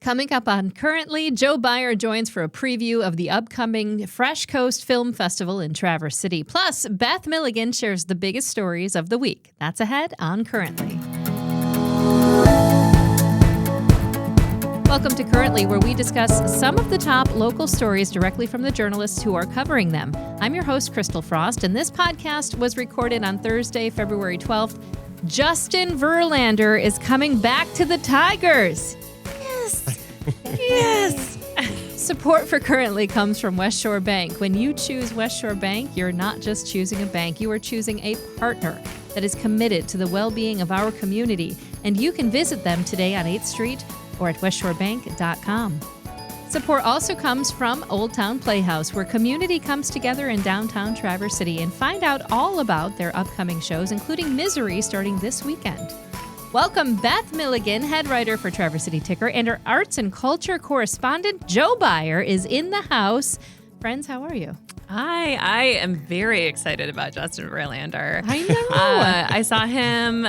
Coming up on Currently, Joe Beyer joins for a preview of the upcoming Fresh Coast Film Festival in Traverse City. Plus, Beth Milligan shares the biggest stories of the week. That's ahead on Currently. Welcome to Currently, where we discuss some of the top local stories directly from the journalists who are covering them. I'm your host, Crystal Frost, and this podcast was recorded on Thursday, February 12th. Justin Verlander is coming back to the Tigers. Yes. Support for Currently comes from West Shore Bank. When you choose West Shore Bank, you're not just choosing a bank, you are choosing a partner that is committed to the well-being of our community. And you can visit them today on 8th Street or at westshorebank.com. Support also comes from Old Town Playhouse, where community comes together in downtown Traverse City, and find out all about their upcoming shows, including Misery, starting this weekend. Welcome Beth Milligan, head writer for Traverse City Ticker, and our arts and culture correspondent, Joe Beyer, is in the house. Friends, how are you? Hi, I am very excited about Justin Verlander. I know. I saw him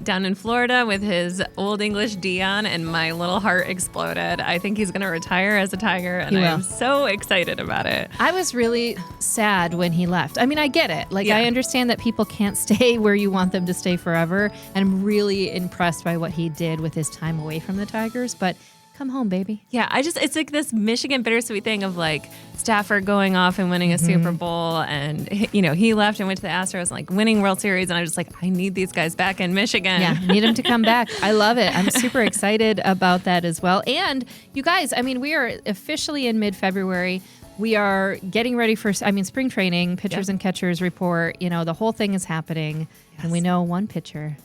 down in Florida with his Old English Dion, and my little heart exploded. I think he's going to retire as a Tiger, and I'm so excited about it. I was really sad when he left. I mean, I get it. I understand that people can't stay where you want them to stay forever, and I'm really impressed by what he did with his time away from the Tigers, but come home, baby. Yeah, it's like this Michigan bittersweet thing of like Stafford going off and winning a Super Bowl, and he left and went to the Astros, like winning World Series, and I'm just like, I need these guys back in Michigan. Yeah, need them to come back. I love it. I'm super excited about that as well. And you guys, I mean, we are officially in mid-February. We are getting ready for, spring training, pitchers and catchers report. The whole thing is happening, and we know one pitcher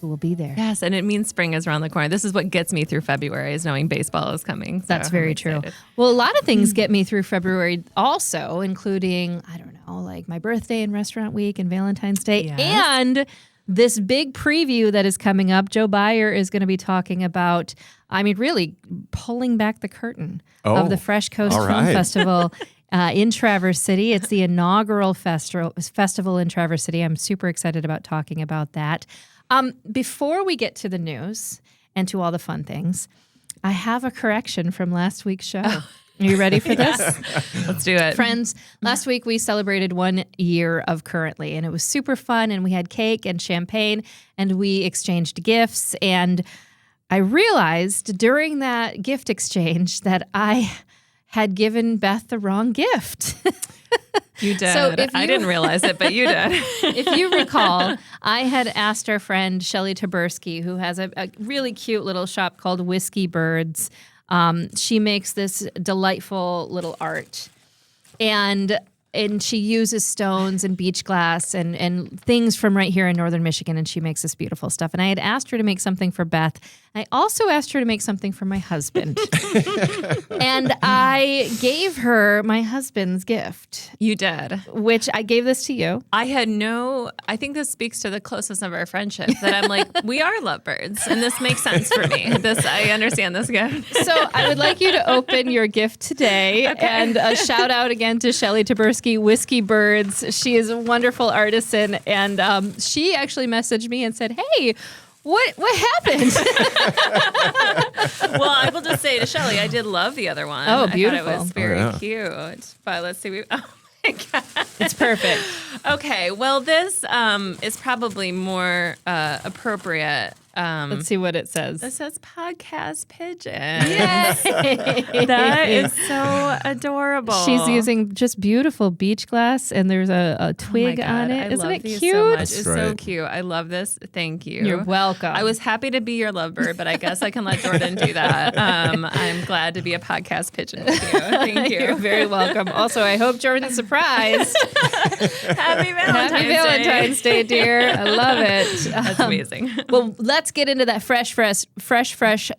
who will be there. Yes, and it means spring is around the corner. This is what gets me through February, is knowing baseball is coming. So that's very true. Well, a lot of things get me through February also, including, like my birthday and restaurant week and Valentine's Day. Yes. And this big preview that is coming up. Joe Beyer is going to be talking about, really pulling back the curtain of the Fresh Coast Film Festival in Traverse City. It's the inaugural festival in Traverse City. I'm super excited about talking about that. Before we get to the news and to all the fun things, I have a correction from last week's show. Are you ready for this? Let's do it. Friends, last week we celebrated 1 year of Currently, and it was super fun, and we had cake and champagne, and we exchanged gifts, and I realized during that gift exchange that I had given Beth the wrong gift. You did. So I didn't realize it, but you did. If you recall, I had asked our friend Shelly Taberski, who has a really cute little shop called Whiskey Birds. She makes this delightful little art. And she uses stones and beach glass and things from right here in northern Michigan, and she makes this beautiful stuff. And I had asked her to make something for Beth. I also asked her to make something for my husband. And I gave her my husband's gift. You did. Which I gave this to you. I think this speaks to the closeness of our friendship, that I'm like, we are lovebirds, and this makes sense for me. I understand this gift. So I would like you to open your gift today. Okay. And a shout out again to Shelly Taberski, Whiskey Birds. She is a wonderful artisan, and she actually messaged me and said, hey, what happened? Well, I will just say to Shelly, I did love the other one. Oh, beautiful. I thought it was very cute. But let's see. Oh my God. It's perfect. Okay. Well, this is probably more appropriate. Let's see what it says. It says podcast pigeon. Yes. That is so adorable. She's using just beautiful beach glass, and there's a twig on it. Isn't it cute? So much. It's so cute. I love this. Thank you. You're welcome. I was happy to be your lovebird, but I guess I can let Jordan do that. I'm glad to be a podcast pigeon with you. Thank you. You're very welcome. Also, I hope Jordan's surprised. Happy Valentine's Day, dear. I love it. That's amazing. Well, let's get into that fresh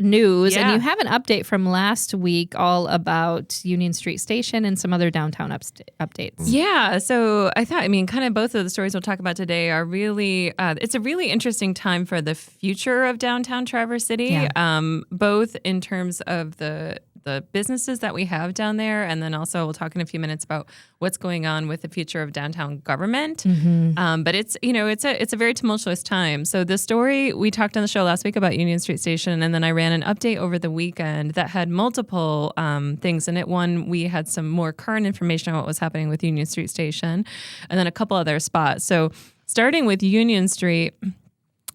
news. Yeah. And you have an update from last week all about Union Street Station and some other downtown updates. Yeah. So I thought, kind of both of the stories we'll talk about today are really, it's a really interesting time for the future of downtown Traverse City, both in terms of the businesses that we have down there, and then also we'll talk in a few minutes about what's going on with the future of downtown government. Mm-hmm. But it's a very tumultuous time. So the story we talked talked on the show last week about Union Street Station, and then I ran an update over the weekend that had multiple things in it. One, we had some more current information on what was happening with Union Street Station, and then a couple other spots. So starting with Union Street,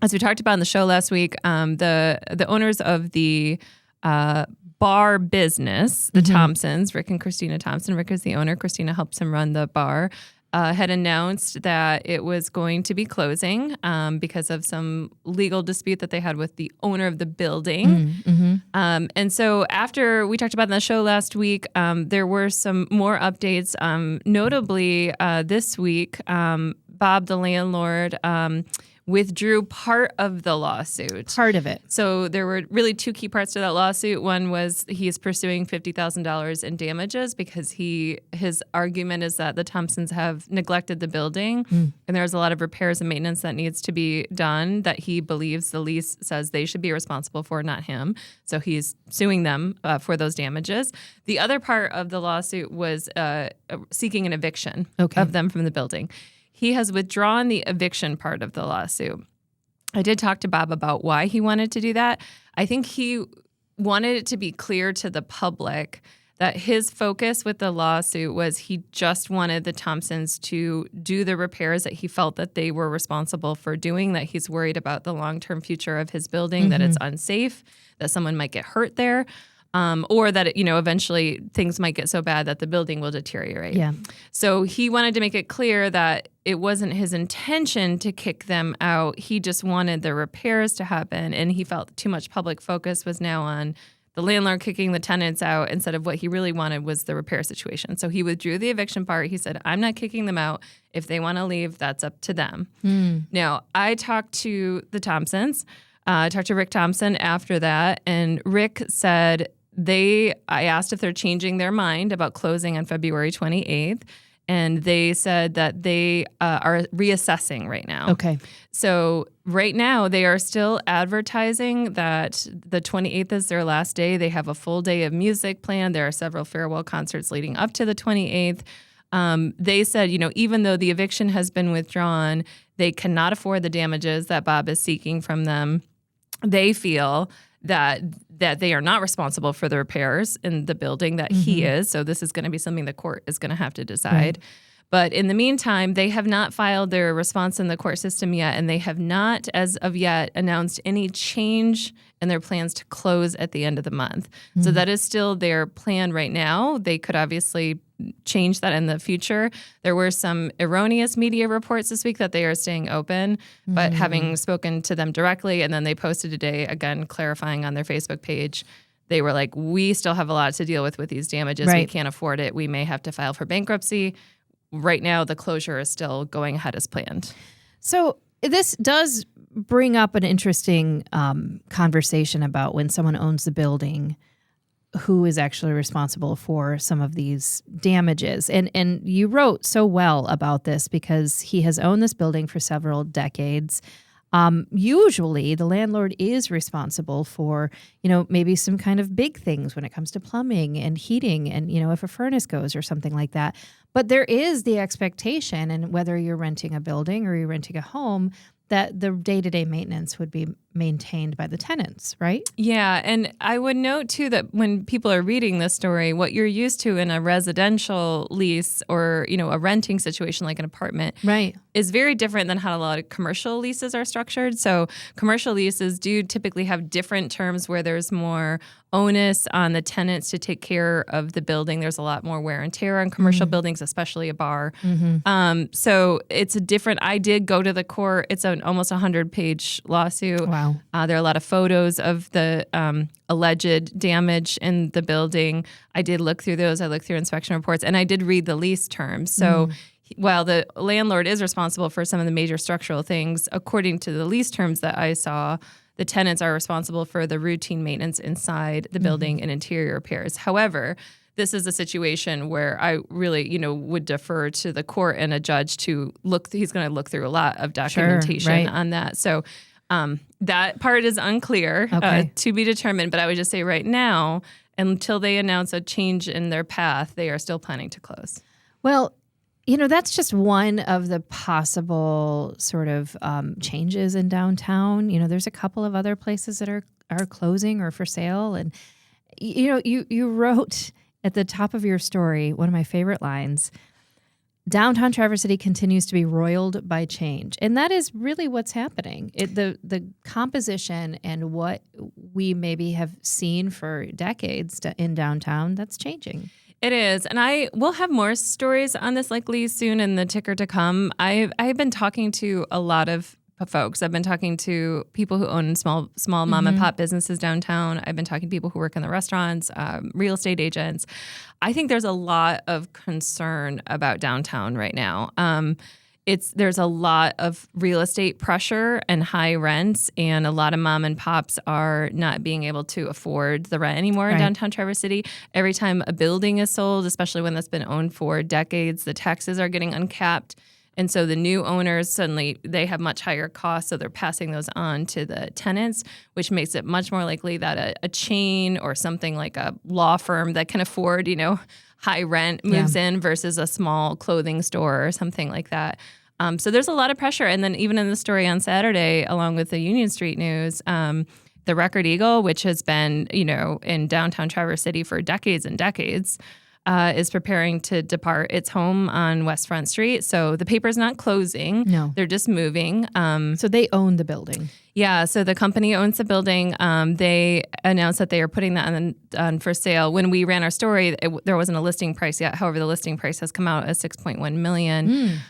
as we talked about in the show last week, the owners of the bar business, the Thompsons, Rick and Christina Thompson. Rick is the owner. Christina helps him run the bar. Had announced that it was going to be closing because of some legal dispute that they had with the owner of the building. And so after we talked about it in the show last week, there were some more updates. Notably, this week, Bob, the landlord, withdrew part of the lawsuit. Part of it. So there were really two key parts to that lawsuit. One was he is pursuing $50,000 in damages because his argument is that the Thompsons have neglected the building and there's a lot of repairs and maintenance that needs to be done that he believes the lease says they should be responsible for, not him. So he's suing them for those damages. The other part of the lawsuit was seeking an eviction of them from the building. He has withdrawn the eviction part of the lawsuit. I did talk to Bob about why he wanted to do that. I think he wanted it to be clear to the public that his focus with the lawsuit was he just wanted the Thompsons to do the repairs that he felt that they were responsible for doing, that he's worried about the long-term future of his building, that it's unsafe, that someone might get hurt there. Or that, eventually things might get so bad that the building will deteriorate. Yeah. So he wanted to make it clear that it wasn't his intention to kick them out. He just wanted the repairs to happen. And he felt too much public focus was now on the landlord kicking the tenants out instead of what he really wanted was the repair situation. So he withdrew the eviction part. He said, I'm not kicking them out. If they want to leave, that's up to them. Now, I talked to the Thompsons. I talked to Rick Thompson after that. And Rick said I asked if they're changing their mind about closing on February 28th, and they said that they are reassessing right now. Okay. So right now they are still advertising that the 28th is their last day. They have a full day of music planned. There are several farewell concerts leading up to the 28th. They said, even though the eviction has been withdrawn, they cannot afford the damages that Bob is seeking from them. They feel that they are not responsible for the repairs in the building, that he is. So this is going to be something the court is going to have to decide. Right. But in the meantime, they have not filed their response in the court system yet, and they have not, as of yet, announced any change in their plans to close at the end of the month. So that is still their plan right now. They could obviously change that in the future. There were some erroneous media reports this week that they are staying open, but having spoken to them directly, and then they posted today, again, clarifying on their Facebook page, they were like, we still have a lot to deal with these damages. Right. We can't afford it. We may have to file for bankruptcy. Right now, the closure is still going ahead as planned. So this does bring up an interesting conversation about when someone owns the building, who is actually responsible for some of these damages. And you wrote so well about this because he has owned this building for several decades. Usually the landlord is responsible for, maybe some kind of big things when it comes to plumbing and heating and, if a furnace goes or something like that. But there is the expectation, and whether you're renting a building or you're renting a home, that the day-to-day maintenance would be maintained by the tenants, right? Yeah, and I would note, too, that when people are reading this story, what you're used to in a residential lease or, a renting situation like an apartment is very different than how a lot of commercial leases are structured. So commercial leases do typically have different terms where there's more onus on the tenants to take care of the building. There's a lot more wear and tear on commercial buildings, especially a bar. So it's a different. I did go to the court. It's an almost 100-page lawsuit. Wow. There are a lot of photos of the alleged damage in the building. I did look through those. I looked through inspection reports, and I did read the lease terms. So while the landlord is responsible for some of the major structural things, according to the lease terms that I saw, the tenants are responsible for the routine maintenance inside the building and interior repairs. However, this is a situation where I really, would defer to the court and a judge to look. He's going to look through a lot of documentation on that. So that part is unclear to be determined. But I would just say right now, until they announce a change in their path, they are still planning to close. Well, That's just one of the possible sort of changes in downtown. There's a couple of other places that are closing or for sale. And, you wrote at the top of your story, one of my favorite lines, downtown Traverse City continues to be roiled by change. And that is really what's happening. The composition and what we maybe have seen for decades in downtown, that's changing. It is. And I will have more stories on this likely soon in the ticker to come. I've been talking to a lot of folks. I've been talking to people who own small mom and pop businesses downtown. I've been talking to people who work in the restaurants, real estate agents. I think there's a lot of concern about downtown right now. There's a lot of real estate pressure and high rents, and a lot of mom and pops are not being able to afford the rent anymore in downtown Traverse City. Every time a building is sold, especially when that's been owned for decades, the taxes are getting uncapped. And so the new owners, suddenly they have much higher costs, so they're passing those on to the tenants, which makes it much more likely that a chain or something like a law firm that can afford, high rent moves in versus a small clothing store or something like that. So there's a lot of pressure. And then even in the story on Saturday, along with the Union Street News, the Record Eagle, which has been, in downtown Traverse City for decades and decades, is preparing to depart its home on West Front Street. So the paper's not closing. No. They're just moving. So they own the building. Yeah, so the company owns the building. They announced that they are putting that on for sale. When we ran our story, there wasn't a listing price yet. However, the listing price has come out at $6.1 million.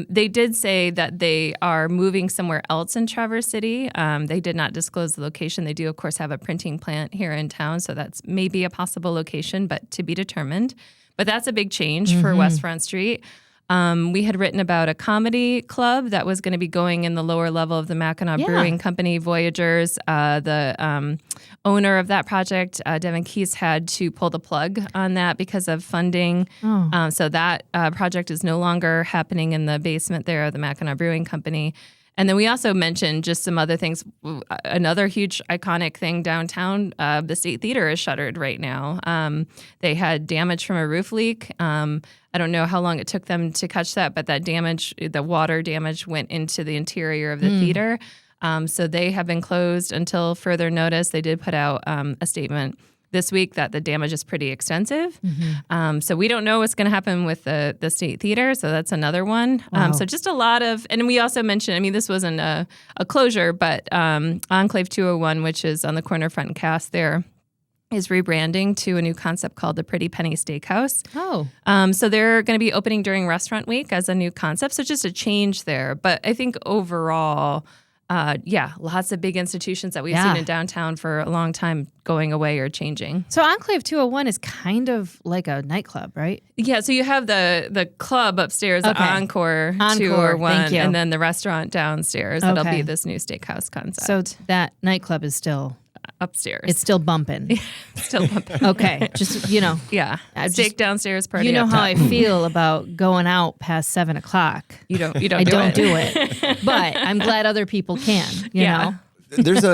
They did say that they are moving somewhere else in Traverse City. They did not disclose the location. They do, of course, have a printing plant here in town, so that's maybe a possible location, but to be determined. But that's a big change for West Front Street. We had written about a comedy club that was going to be going in the lower level of the Mackinac Brewing Company, Voyagers. The owner of that project, Devin Keese, had to pull the plug on that because of funding. So that project is no longer happening in the basement there of the Mackinac Brewing Company. And then we also mentioned just some other things. Another huge iconic thing downtown, the State Theater is shuttered right now. They had damage from a roof leak. I don't know how long it took them to catch that, but that damage, the water damage, went into the interior of the theater. So they have been closed until further notice. They did put out a statement this week that the damage is pretty extensive. So we don't know what's going to happen with the State Theater. So that's another one. Wow. So just a lot of, and we also mentioned, this wasn't a closure, but Enclave 201, which is on the corner front and cast there, is rebranding to a new concept called the Pretty Penny Steakhouse. So they're going to be opening during Restaurant Week as a new concept. So just a change there. But I think overall, lots of big institutions that we've seen in downtown for a long time going away or changing. So Enclave 201 is kind of like a nightclub, right? Yeah, so you have the club upstairs, Encore 201, and then the restaurant downstairs. That'll be this new steakhouse concept. So that nightclub is still upstairs. It's still bumping. Still bumping. Okay, just Yeah, steak downstairs, party. You know up how top. I feel about going out past 7 o'clock. You don't. I don't do it, but I'm glad other people can. You know. There's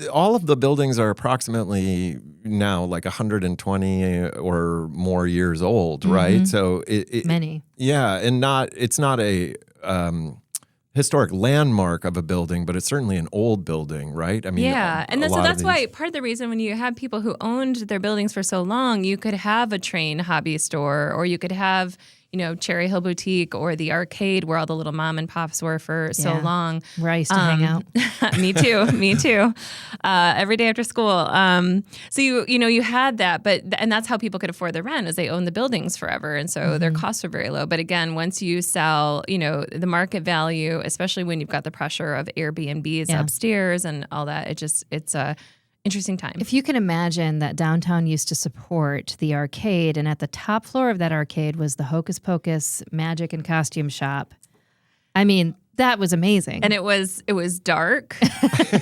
all of the buildings are approximately now like 120 or more years old, right? So many. Yeah, and it's not a historic landmark of a building, but it's certainly an old building, right? And so that's why part of the reason when you have people who owned their buildings for so long, you could have a train hobby store, or you could have, Cherry Hill Boutique or the arcade where all the little mom and pops were for so long. Where I used to hang out. Me too. Every day after school. So you had that, and that's how people could afford the rent, as they owned the buildings forever, and so their costs were very low. But again, once you sell, the market value, especially when you've got the pressure of Airbnbs upstairs and all that, it's a interesting time. If you can imagine that downtown used to support the arcade, and at the top floor of that arcade was the Hocus Pocus magic and costume shop. That was amazing. And it was dark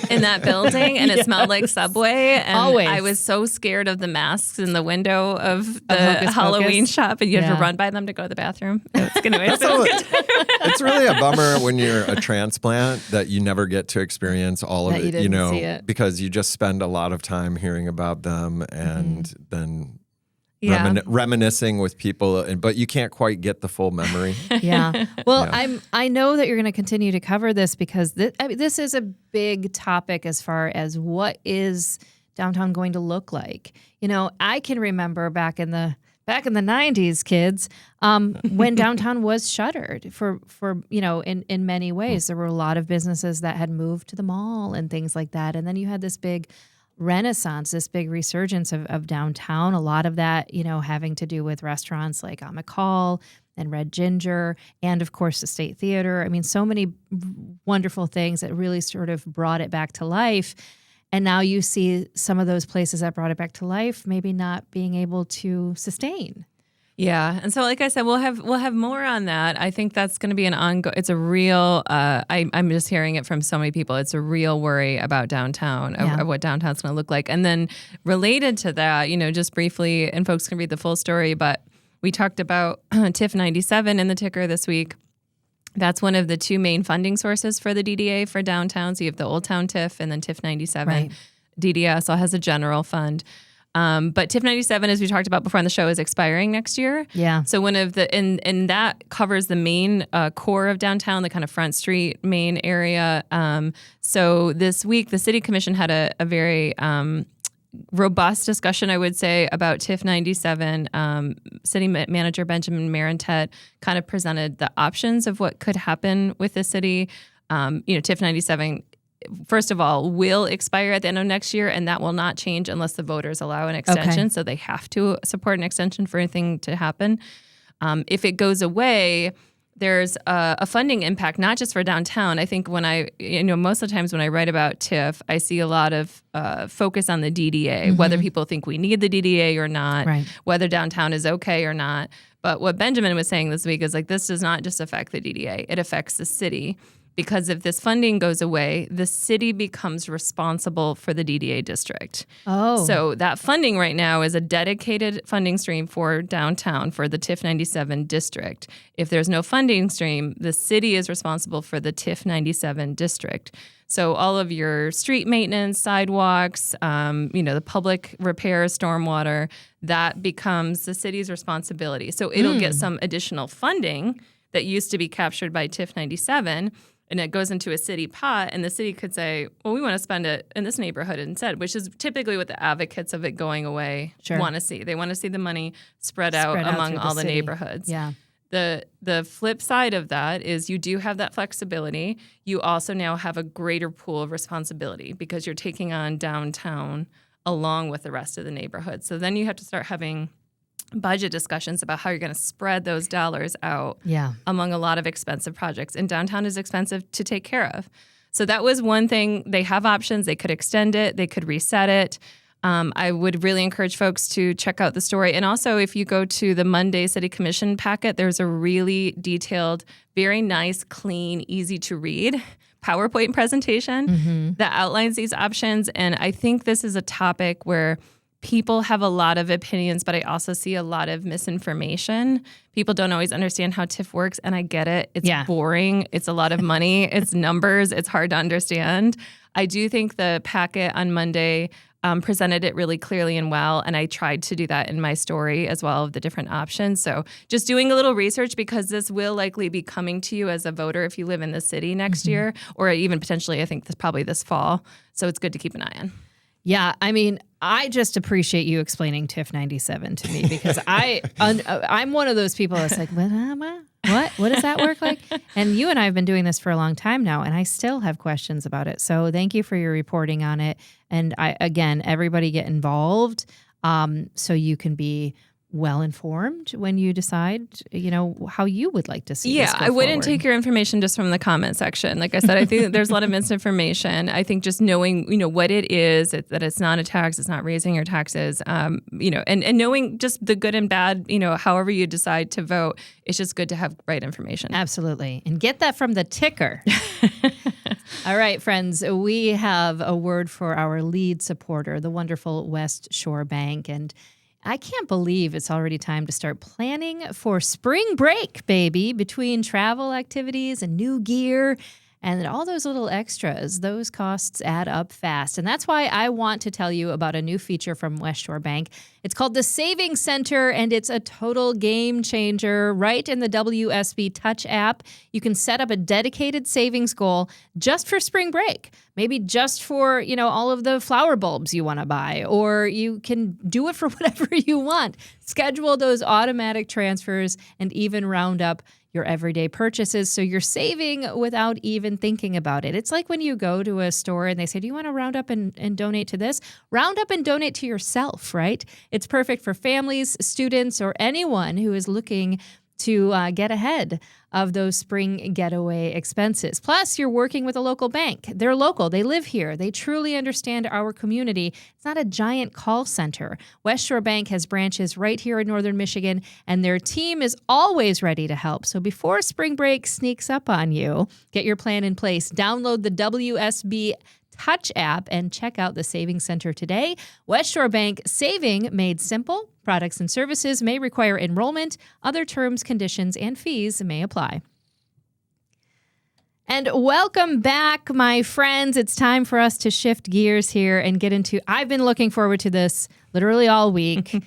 in that building, and it smelled like Subway. And Always. I was so scared of the masks in the window of the Hocus Halloween Pocus. shop, and you had to run by them to go to the bathroom. It's really a bummer when you're a transplant that you never get to experience all of That you it, didn't see it. because you just spend a lot of time hearing about them, and then reminiscing with people, but you can't quite get the full memory. Yeah. Well, I know that you're going to continue to cover this because this is a big topic as far as what is downtown going to look like. I can remember back in the 90s, kids, when downtown was shuttered for in many ways. There were a lot of businesses that had moved to the mall and things like that. And then you had this big renaissance, this big resurgence of downtown. A lot of that, having to do with restaurants like On McCall and Red Ginger, and of course the State Theater. I mean, so many wonderful things that really sort of brought it back to life. And now you see some of those places that brought it back to life maybe not being able to sustain. Yeah, and so like I said, we'll have more on that. I think that's going to be an ongoing. It's a real. I'm just hearing it from so many people. It's a real worry about downtown, of what downtown's going to look like. And then related to that, just briefly, and folks can read the full story, but we talked about TIF 97 in the ticker this week. That's one of the two main funding sources for the DDA for downtown. So you have the Old Town TIF and then TIF 97. Right. DDA also has a general fund. But TIF 97, as we talked about before on the show, is expiring next year. Yeah. So one of the, and that covers the main core of downtown, the kind of Front Street main area. So this week, the City Commission had a very robust discussion, I would say, about TIF 97. City Manager Benjamin Marentet kind of presented the options of what could happen with the city. TIF 97, first of all, will expire at the end of next year, and that will not change unless the voters allow an extension. Okay. So they have to support an extension for anything to happen. If it goes away, there's a funding impact, not just for downtown. I think when most of the times when I write about TIF, I see a lot of focus on the DDA, whether people think we need the DDA or not, Right. whether downtown is okay or not. But what Benjamin was saying this week is this does not just affect the DDA, it affects the city. Because if this funding goes away, the city becomes responsible for the DDA district. Oh. So that funding right now is a dedicated funding stream for downtown, for the TIF 97 district. If there's no funding stream, the city is responsible for the TIF 97 district. So all of your street maintenance, sidewalks, the public repairs, stormwater, that becomes the city's responsibility. So it'll get some additional funding that used to be captured by TIF 97, and it goes into a city pot, and the city could say, well, we want to spend it in this neighborhood instead, which is typically what the advocates of it going away want to see. They want to see the money spread out among all the neighborhoods. Yeah. The flip side of that is you do have that flexibility. You also now have a greater pool of responsibility because you're taking on downtown along with the rest of the neighborhood. So then you have to start having budget discussions about how you're going to spread those dollars out among a lot of expensive projects. And downtown is expensive to take care of. So that was one thing. They have options. They could extend it. They could reset it. I would really encourage folks to check out the story. And also, if you go to the Monday City Commission packet, there's a really detailed, very nice, clean, easy to read PowerPoint presentation that outlines these options. And I think this is a topic where people have a lot of opinions, but I also see a lot of misinformation. People don't always understand how TIF works, and I get it. It's boring. It's a lot of money. It's numbers. It's hard to understand. I do think the packet on Monday presented it really clearly and well, and I tried to do that in my story as well, of the different options. So just doing a little research, because this will likely be coming to you as a voter if you live in the city next year, or even potentially, I think, probably this fall. So it's good to keep an eye on. Yeah, I mean, I just appreciate you explaining TIF 97 to me, because I'm one of those people that's like, what does that work like? And you and I have been doing this for a long time now, and I still have questions about it. So thank you for your reporting on it. And again, everybody get involved so you can be well informed when you decide, how you would like to see this go I wouldn't forward. take your information just from the comment section. Like I said, I think there's a lot of misinformation. I think just knowing, what it is, that it's not a tax, it's not raising your taxes, and knowing just the good and bad, however you decide to vote, it's just good to have right information. Absolutely. And get that from the ticker. All right, friends, we have a word for our lead supporter, the wonderful West Shore Bank. And I can't believe it's already time to start planning for spring break, baby, between travel activities and new gear. And all those little extras, those costs add up fast. And that's why I want to tell you about a new feature from West Shore Bank. It's called the Savings Center, and it's a total game changer. Right in the WSB Touch app, you can set up a dedicated savings goal just for spring break. Maybe just for, all of the flower bulbs you want to buy, or you can do it for whatever you want. Schedule those automatic transfers and even round up your everyday purchases so you're saving without even thinking about it. It's like when you go to a store and they say, do you want to round up and donate to this? Round up and donate to yourself, right? It's perfect for families, students, or anyone who is looking to get ahead of those spring getaway expenses. Plus, you're working with a local bank. They're local. They live here. They truly understand our community. It's not a giant call center. West Shore Bank has branches right here in northern Michigan, and their team is always ready to help. So before spring break sneaks up on you, get your plan in place. Download the WSB Touch app and check out the Savings Center today. West Shore Bank, saving made simple. Products and services may require enrollment. Other terms, conditions, and fees may apply. And welcome back, my friends. It's time for us to shift gears here and get into, I've been looking forward to this literally all week.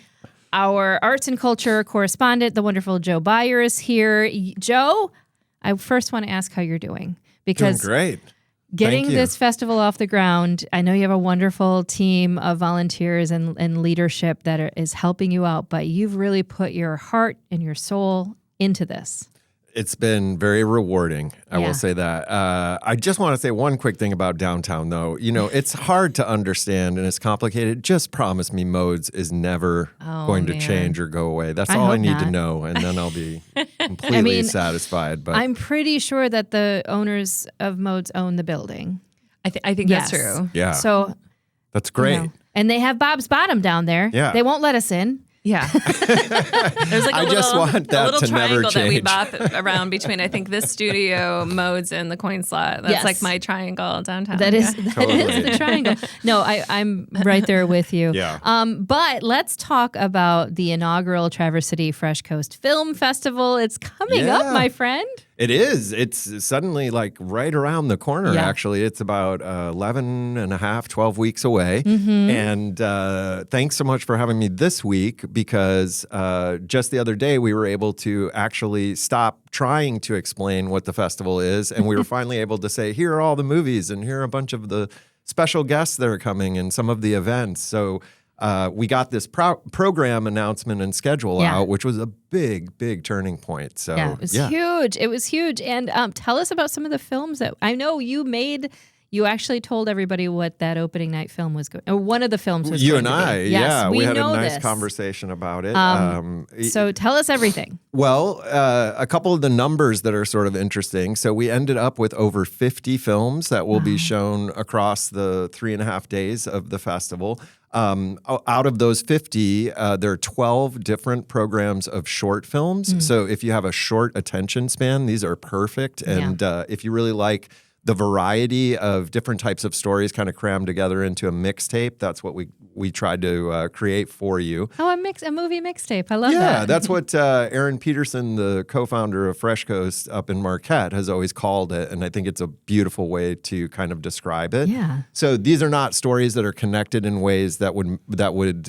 Our arts and culture correspondent, the wonderful Joe Beyer, is here. Joe, I first want to ask how you're doing. Because doing great. Getting this festival off the ground, I know you have a wonderful team of volunteers and leadership that is helping you out, but you've really put your heart and your soul into this. It's been very rewarding. I will say that. I just want to say one quick thing about downtown, though. It's hard to understand and it's complicated. Just promise me modes is never going to change or go away. That's all I need to know, and then I'll be completely satisfied. But I'm pretty sure that the owners of modes own the building. I think that's true. Yeah. So that's great. And they have Bob's Bottom down there. Yeah. They won't let us in. Yeah. There's like I just want that to never triangle that we change. bop around between, I think, this studio, modes, and the coin slot. That's like my triangle downtown. That is the triangle. No, I'm right there with you. Yeah. But let's talk about the inaugural Traverse City Fresh Coast Film Festival. It's coming up, my friend. It is. It's suddenly like right around the corner, actually. It's about 11 and a half, 12 weeks away. Mm-hmm. And thanks so much for having me this week, because just the other day we were able to actually stop trying to explain what the festival is. And we were finally able to say, here are all the movies and here are a bunch of the special guests that are coming and some of the events. So we got this program announcement and schedule out, which was a big turning point. So it was huge. It was huge. And tell us about some of the films that I know you made. You actually told everybody what that opening night film was going, or one of the films was you going and to I, be. Yes, we had a know nice this. conversation about it. So tell us everything. Well, a couple of the numbers that are sort of interesting. So we ended up with over 50 films that will be shown across the 3.5 days of the festival. Out of those 50, there are 12 different programs of short films. So if you have a short attention span, these are perfect. And if you really like the variety of different types of stories kind of crammed together into a mixtape, that's what we tried to create for you. Oh, a movie mixtape. I love that. Yeah, that's what Aaron Peterson, the co-founder of Fresh Coast up in Marquette, has always called it, and I think it's a beautiful way to kind of describe it. Yeah. So these are not stories that are connected in ways that would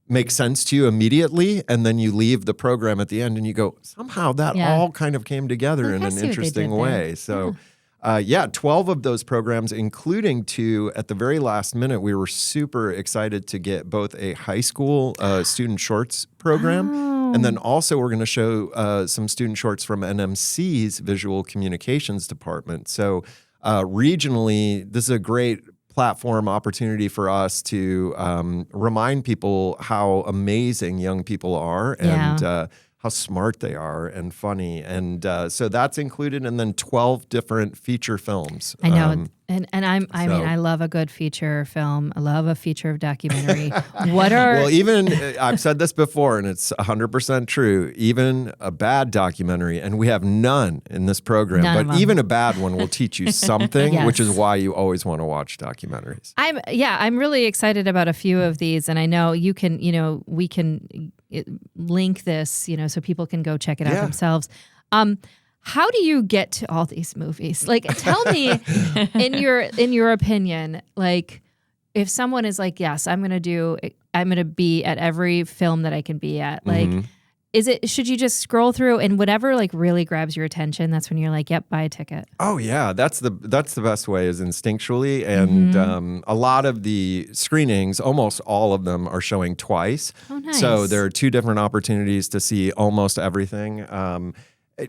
make sense to you immediately, and then you leave the program at the end and you go, somehow that all kind of came together in an interesting way. So. 12 of those programs, including 2 at the very last minute. We were super excited to get both a high school student shorts program, and then also we're going to show some student shorts from NMC's Visual Communications Department. So regionally, this is a great platform opportunity for us to remind people how amazing young people are and how smart they are and funny. And so that's included, and then 12 different feature films. I know. I love a good feature film. I love a feature documentary. Even I've said this before, and it's 100% true, even a bad documentary, and we have none in this program, but even a bad one will teach you something, which is why you always want to watch documentaries. I'm really excited about a few of these, and I know we can link this, so people can go check it out themselves. how do you get to all these movies? Like, tell me, in your opinion, like, if someone is like, yes, I'm going to be at every film that I can be at, like, should you just scroll through and whatever like really grabs your attention, that's when you're like, yep, buy a ticket? Oh yeah, that's the best way, is instinctually. And a lot of the screenings, almost all of them, are showing twice. Oh, nice. So there are 2 different opportunities to see almost everything.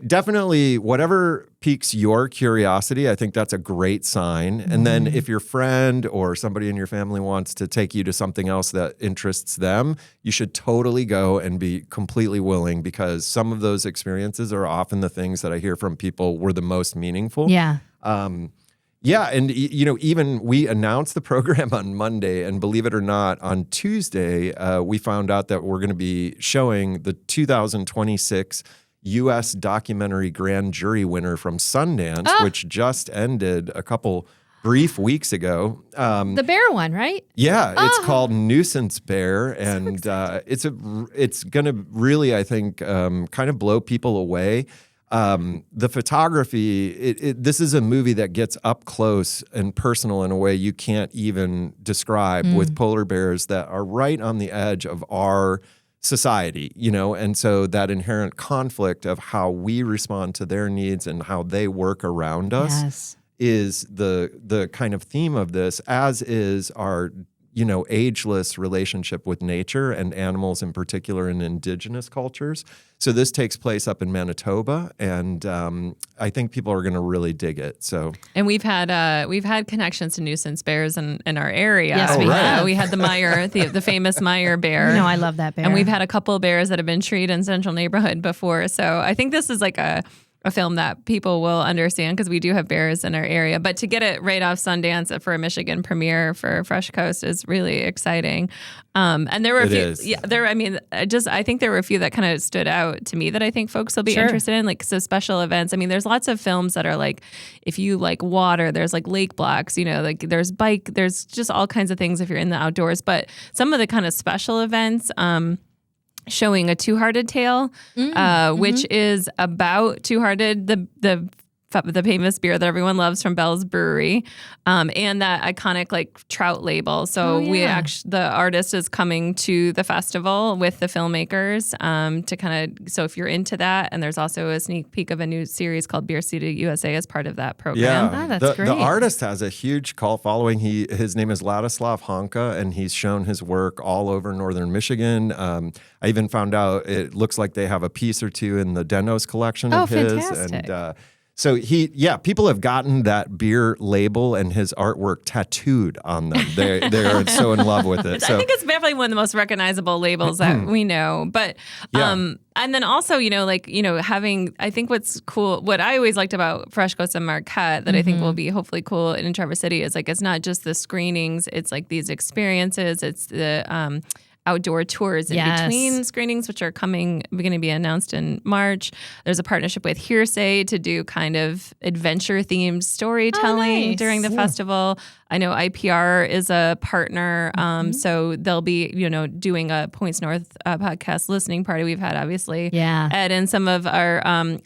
Definitely, whatever piques your curiosity, I think that's a great sign. And then if your friend or somebody in your family wants to take you to something else that interests them, you should totally go and be completely willing, because some of those experiences are often the things that I hear from people were the most meaningful. Yeah. Yeah, and even we announced the program on Monday, and believe it or not, on Tuesday, we found out that we're going to be showing the 2026 U.S. documentary grand jury winner from Sundance, which just ended a couple brief weeks ago. The bear one, right? Yeah, it's called Nuisance Bear, and it's going to really, I think, kind of blow people away. The photography, this is a movie that gets up close and personal in a way you can't even describe, with polar bears that are right on the edge of our society, and so that inherent conflict of how we respond to their needs and how they work around us is the kind of theme of this, as is our ageless relationship with nature and animals in particular in indigenous cultures. So this takes place up in Manitoba, and I think people are going to really dig it. So, and we've had connections to nuisance bears in our area. Yes, we have. We had the Meyer, the famous Meyer bear. No, I love that bear. And we've had a couple of bears that have been treated in Central Neighborhood before. So I think this is like a film that people will understand, because we do have bears in our area. But to get it right off Sundance for a Michigan premiere for Fresh Coast is really exciting. And there were a few. Yeah, I think there were a few that kind of stood out to me that I think folks will be interested in, like special events. I mean, there's lots of films that are like, if you like water, there's like lake blocks, like there's bike, there's just all kinds of things if you're in the outdoors. But some of the kind of special events, showing A Two-Hearted Tale, which is about Two-Hearted, the famous beer that everyone loves from Bell's Brewery, and that iconic like trout label. So the artist is coming to the festival with the filmmakers to kind of, so if you're into that, and there's also a sneak peek of a new series called Beer City USA as part of that program. Yeah, that's great. The artist has a huge cult following. His name is Ladislav Honka, and he's shown his work all over northern Michigan. I even found out it looks like they have a piece or two in the Denos collection of his. Fantastic. And so people have gotten that beer label and his artwork tattooed on them. They're so in love with it. So, I think it's definitely one of the most recognizable labels that we know. But and then also, having, I think what's cool, what I always liked about Fresh Coast and Marquette that I think will be hopefully cool in Traverse City is like, it's not just the screenings, it's like these experiences, it's the outdoor tours in between screenings, which are going to be announced in March. There's a partnership with Hearsay to do kind of adventure-themed storytelling during the festival. I know IPR is a partner, so they'll be, doing a Points North podcast listening party. We've had, obviously, Ed and some of our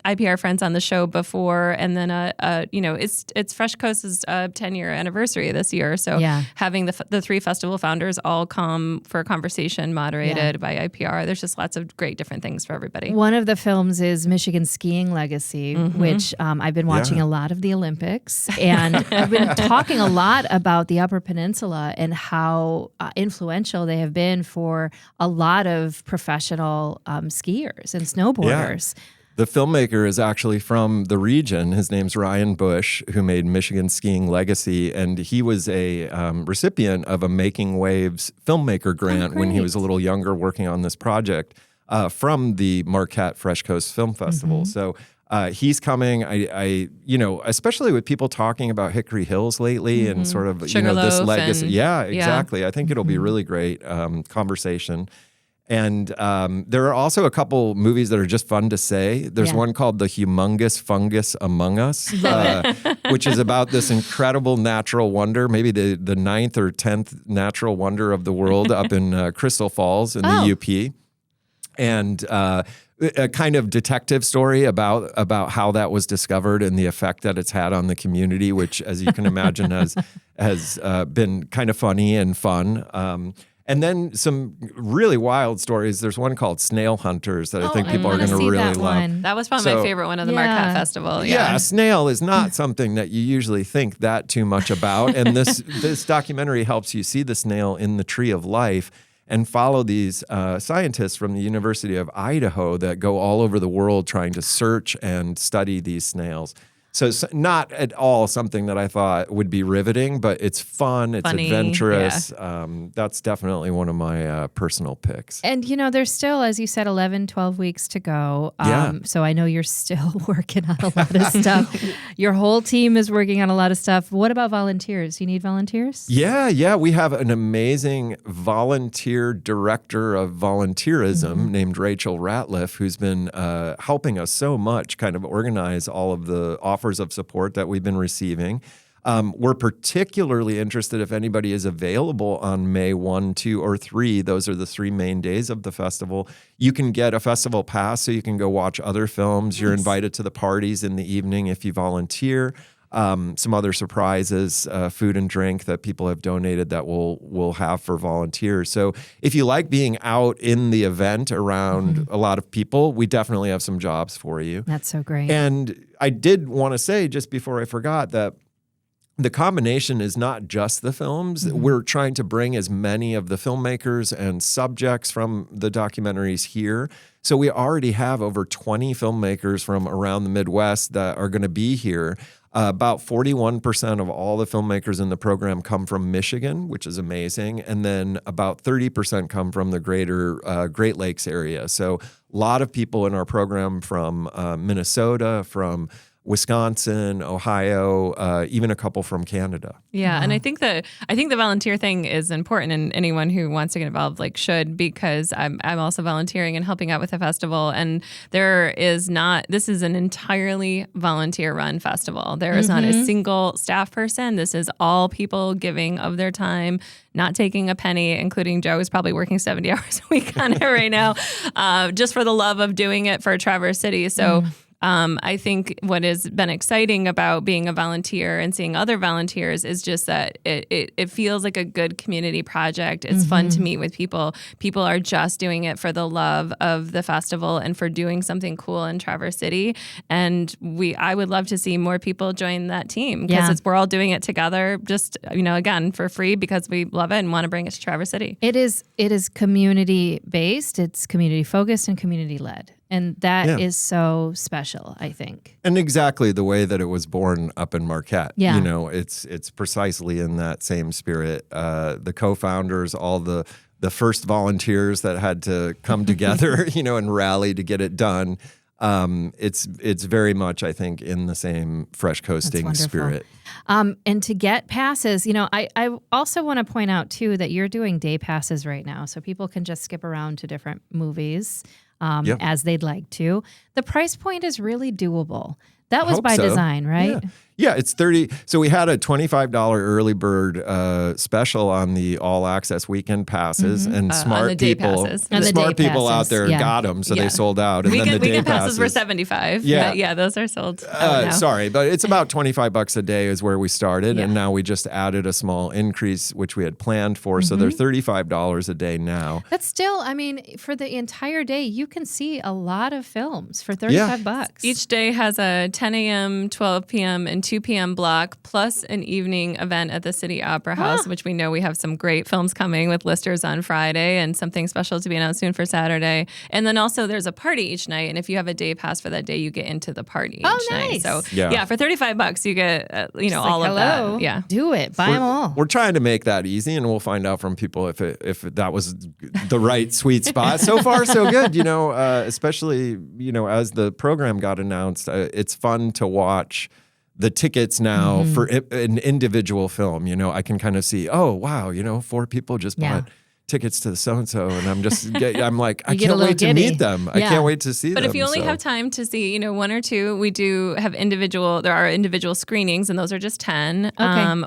IPR friends on the show before, and then it's Fresh Coast's 10-year anniversary this year. So having the 3 festival founders all come for a conversation moderated by IPR. There's just lots of great different things for everybody. One of the films is Michigan Skiing Legacy, which I've been watching a lot of the Olympics, and I've been talking a lot about the Upper Peninsula and how influential they have been for a lot of professional skiers and snowboarders. Yeah. The filmmaker is actually from the region. His name's Ryan Bush, who made Michigan Skiing Legacy, and he was a recipient of a Making Waves filmmaker grant when he was a little younger, working on this project from the Marquette Fresh Coast Film Festival. So he's coming. I especially with people talking about Hickory Hills lately and sort of this legacy. Yeah, exactly. I think it'll be really great conversation. And there are also a couple movies that are just fun to say. There's one called The Humongous Fungus Among Us, which is about this incredible natural wonder, maybe the 9th or 10th natural wonder of the world up in Crystal Falls in the UP. and a kind of detective story about how that was discovered and the effect that it's had on the community, which, as you can imagine, has been kind of funny and fun. And then some really wild stories. There's one called Snail Hunters that I think people are going to really love. That was probably my favorite one of the Marquette Festival. Yeah, snail is not something that you usually think that too much about. And this documentary helps you see the snail in the tree of life and follow these scientists from the University of Idaho that go all over the world trying to search and study these snails. So it's not at all something that I thought would be riveting, but it's fun, it's funny, adventurous. Yeah. That's definitely one of my personal picks. And, there's still, as you said, 11, 12 weeks to go. So I know you're still working on a lot of stuff. Your whole team is working on a lot of stuff. What about volunteers? You need volunteers? Yeah. We have an amazing volunteer director of volunteerism named Rachel Ratliff, who's been helping us so much kind of organize all of the offers of support that we've been receiving. We're particularly interested if anybody is available on May 1, 2, or 3. Those are the 3 main days of the festival. You can get a festival pass so you can go watch other films. Nice. You're invited to the parties in the evening if you volunteer. Some other surprises, food and drink that people have donated that we'll have for volunteers. So if you like being out in the event around a lot of people, we definitely have some jobs for you. That's so great. And I did want to say, just before I forgot, that the combination is not just the films. We're trying to bring as many of the filmmakers and subjects from the documentaries here. So we already have over 20 filmmakers from around the Midwest that are going to be here. About 41% of all the filmmakers in the program come from Michigan, which is amazing. And then about 30% come from the greater Great Lakes area. So a lot of people in our program from Minnesota, from Wisconsin, Ohio, even a couple from Canada. Yeah, and I think the volunteer thing is important, and anyone who wants to get involved should, because I'm also volunteering and helping out with the festival. And this is an entirely volunteer-run festival. There is not a single staff person. This is all people giving of their time, not taking a penny, including Joe, who's probably working 70 hours a week on it right now, just for the love of doing it for Traverse City. So. I think what has been exciting about being a volunteer and seeing other volunteers is just that it feels like a good community project. It's fun to meet with people. People are just doing it for the love of the festival and for doing something cool in Traverse City. And I would love to see more people join that team, because we're all doing it together, just again for free, because we love it and want to bring it to Traverse City. It is community based. It's community focused and community led. And that is so special, I think. And exactly the way that it was born up in Marquette. Yeah. It's precisely in that same spirit. The co-founders, all the first volunteers that had to come together, and rally to get it done. It's very much, I think, in the same fresh coasting spirit. And to get passes, I also want to point out, too, that you're doing day passes right now. So people can just skip around to different movies. As they'd like to. The price point is really doable. That was by design, right? Yeah, it's $30. So we had a $25 early bird special on the all access weekend passes, and smart people, out there got them, so they sold out. And then the weekend passes were $75. Yeah, those are sold. Sorry, but it's about $25 a day is where we started, and now we just added a small increase, which we had planned for. So they're $35 a day now. But still, for the entire day, you can see a lot of films for $35. Each day has a 10 a.m., 12 p.m., and 2 p.m. block, plus an evening event at the City Opera House, which we know we have some great films coming with listers on Friday and something special to be announced soon for Saturday. And then also there's a party each night, and if you have a day pass for that day, you get into the party each night. So for $35, you get all of that. Yeah, do it, buy them all. We're trying to make that easy, and we'll find out from people if that was the right sweet spot. So far, so good. Especially as the program got announced, it's fun to watch the tickets now for an individual film. I can kind of see, oh, wow, 4 people just bought tickets to the so-and-so, and I'm like, I get a can't little wait to giddy. meet them. I Yeah. can't wait to see them. But if you only have time to see, one or two, we do have there are individual screenings, and those are just 10.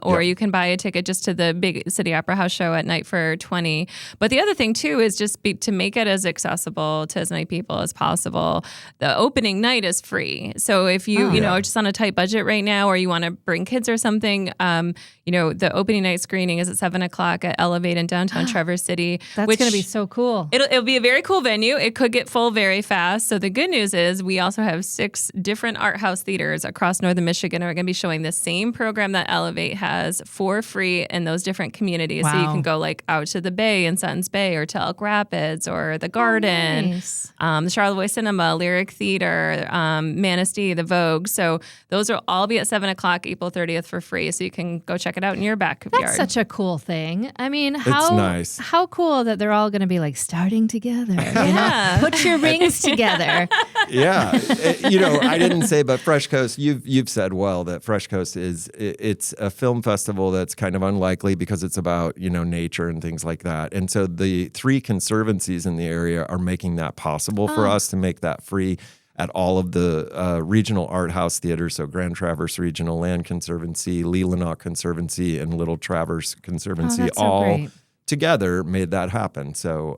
Or you can buy a ticket just to the big City Opera House show at night for 20. But the other thing too is just to make it as accessible to as many people as possible. The opening night is free. So if you, are just on a tight budget right now, or you want to bring kids or something, the opening night screening is at 7:00 at Elevate in downtown Traverse City. That's going to be so cool. It'll be a very cool venue. It could get full very fast. So the good news is we also have 6 different art house theaters across northern Michigan are going to be showing the same program that Elevate has for free in those different communities. Wow. So you can go like out to the Bay in Sutton's Bay, or to Elk Rapids, or the Garden, Nice. the Charlevoix Cinema, Lyric Theater, Manistee, the Vogue. So those will all be at 7:00 April 30th for free. So you can go check it out in your backyard. That's such a cool thing. I mean, It's nice. how cool that they're all going to be like starting together. Yeah. Put your rings together. Yeah. I didn't say, but Fresh Coast, you've said well that Fresh Coast it's a film festival that's kind of unlikely because it's about, nature and things like that. And so the 3 conservancies in the area are making that possible for us to make that free at all of the regional art house theaters. So Grand Traverse Regional Land Conservancy, Leelanau Conservancy, and Little Traverse Conservancy that's so all great. together made that happen. So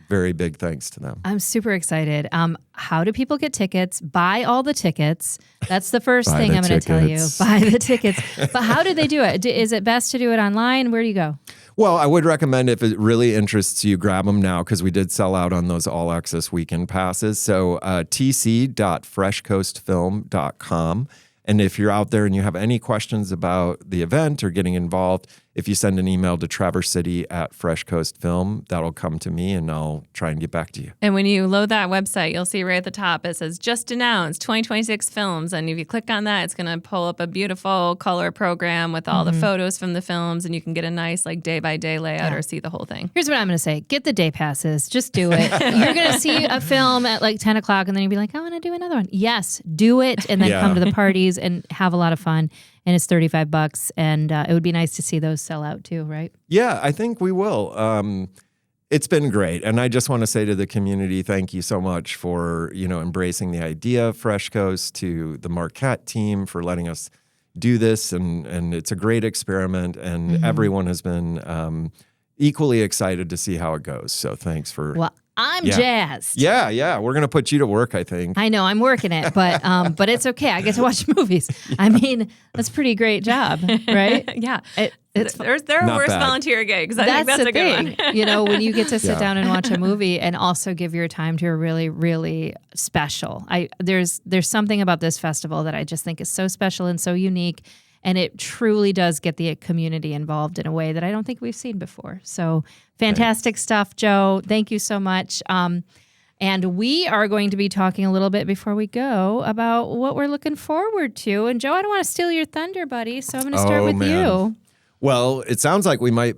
very big thanks to them. I'm super excited. How do people get tickets? Buy all the tickets. That's the first Buy thing the I'm going to tell you. tickets. Buy the tickets. But how do they do it? Is it best to do it online? Where do you go? Well, I would recommend, if it really interests you, grab them now, because we did sell out on those all access weekend passes. So tc.freshcoastfilm.com. And if you're out there and you have any questions about the event or getting involved, if you send an email to traversecity@freshcoastfilm, that'll come to me and I'll try and get back to you. And when you load that website, you'll see right at the top, it says just announced 2026 films. And if you click on that, it's going to pull up a beautiful color program with all the photos from the films. And you can get a nice day by day layout or see the whole thing. Here's what I'm going to say. Get the day passes. Just do it. You're going to see a film at 10 o'clock and then you'll be like, I want to do another one. Yes, do it. And then come to the parties and have a lot of fun. And it's $35, and it would be nice to see those sell out too, right? Yeah, I think we will. It's been great. And I just want to say to the community, thank you so much for, embracing the idea of Fresh Coast, to the Marquette team for letting us do this. And it's a great experiment, and everyone has been equally excited to see how it goes. So thanks for... Well, I'm jazzed. Yeah. We're going to put you to work, I think. I know, I'm working it, but it's okay. I get to watch movies. I mean, that's a pretty great job, right? Yeah. It's there are Not worse bad. volunteer gigs. I think that's a good one. When you get to sit down and watch a movie and also give your time to a really, really special. There's something about this festival that I just think is so special and so unique. And it truly does get the community involved in a way that I don't think we've seen before. So fantastic stuff, Joe. Thank you so much. And we are going to be talking a little bit before we go about what we're looking forward to. And Joe, I don't want to steal your thunder, buddy. So I'm going to start with you. Well, it sounds like we might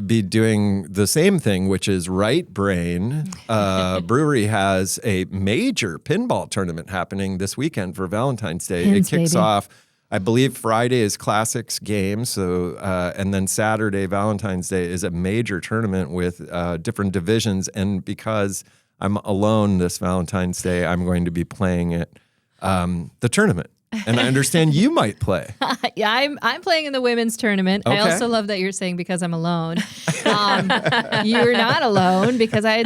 be doing the same thing, which is Right Brain Brewery has a major pinball tournament happening this weekend for Valentine's Day. Pins, it kicks baby. off, I believe Friday is Classics game. So, and then Saturday, Valentine's Day, is a major tournament with different divisions. And because I'm alone this Valentine's Day, I'm going to be playing at the tournament. And I understand you might play. Yeah, I'm playing in the women's tournament. Okay. I also love that you're saying because I'm alone. You're not alone, because I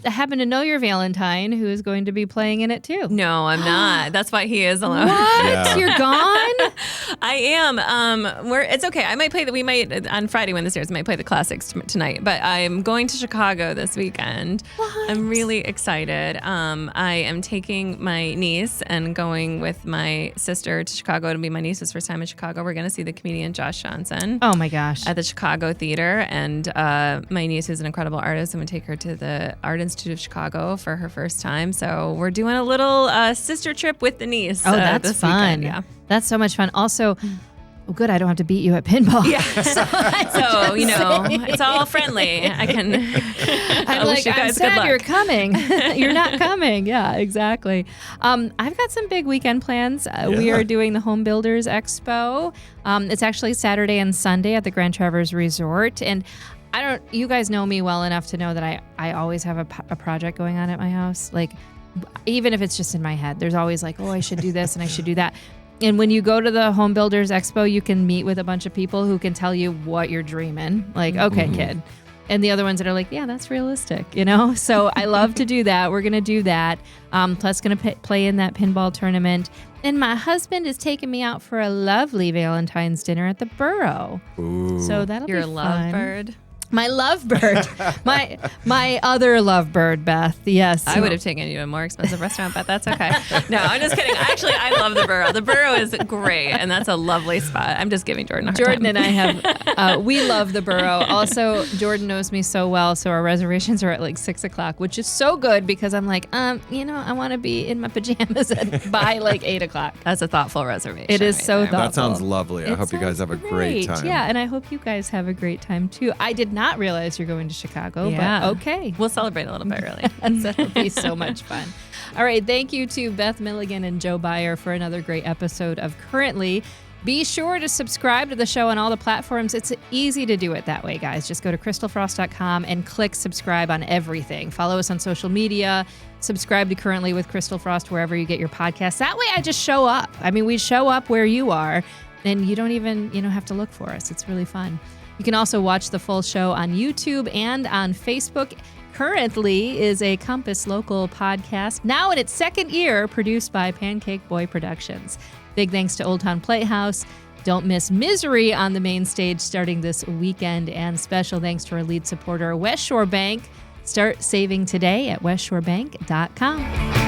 happen to know your Valentine, who is going to be playing in it too. No, I'm not. That's why he is alone. What? Yeah. You're gone? I am. It's okay. I might play we might on Friday when this airs. I might play the classics tonight. But I'm going to Chicago this weekend. What? I'm really excited. I am taking my niece and going with my sister to Chicago. It'll be my niece's first time in Chicago. We're going to see the comedian Josh Johnson. Oh my gosh. At the Chicago Theater, and my niece is an incredible artist. I'm going to take her to the Art Institute of Chicago for her first time. So we're doing a little sister trip with the niece. Oh, that's this fun. weekend. Yeah. That's so much fun. Also, good, I don't have to beat you at pinball. Yeah. So it's all friendly. I can. I I'm wish you I'm guys good sad luck. you're coming. You're not coming. Yeah, exactly. I've got some big weekend plans. We are doing the Home Builders Expo. It's actually Saturday and Sunday at the Grand Traverse Resort. And you guys know me well enough to know that I always have a project going on at my house. Like, even if it's just in my head, there's always like, oh, I should do this and I should do that. And when you go to the Home Builders Expo, you can meet with a bunch of people who can tell you what you're dreaming. Like, okay, kid. And the other ones that are like, yeah, that's realistic, So I love to do that. We're going to do that. Plus going to play in that pinball tournament. And my husband is taking me out for a lovely Valentine's dinner at the Borough. Ooh. So that'll Your be fun. lovebird. My lovebird. my other lovebird, Beth. Yes. I would have taken you to a more expensive restaurant, but that's okay. No, I'm just kidding. Actually, I love the Borough. The Borough is great, and that's a lovely spot. I'm just giving Jordan a hard Jordan time. and I have, we love the Borough. Also, Jordan knows me so well, so our reservations are at like 6 o'clock, which is so good because I'm like, I want to be in my pajamas by like 8 o'clock. That's a thoughtful reservation. It is so there. thoughtful. That sounds lovely. I hope you guys have a great time. Yeah, and I hope you guys have a great time too. I did not realize you're going to Chicago, but okay. We'll celebrate a little bit early. That'll be so much fun. All right, thank you to Beth Milligan and Joe Beyer for another great episode of Currently. Be sure to subscribe to the show on all the platforms. It's easy to do it that way, guys. Just go to crystalfrost.com and click subscribe on everything. Follow us on social media. Subscribe to Currently with Crystal Frost wherever you get your podcasts. That way I just show up. I mean, we show up where you are, and you don't even have to look for us. It's really fun. You can also watch the full show on YouTube and on Facebook. Currently is a Compass Local podcast, now in its second year, produced by Pancake Boy Productions. Big thanks to Old Town Playhouse. Don't miss Misery on the main stage starting this weekend. And special thanks to our lead supporter, West Shore Bank. Start saving today at westshorebank.com.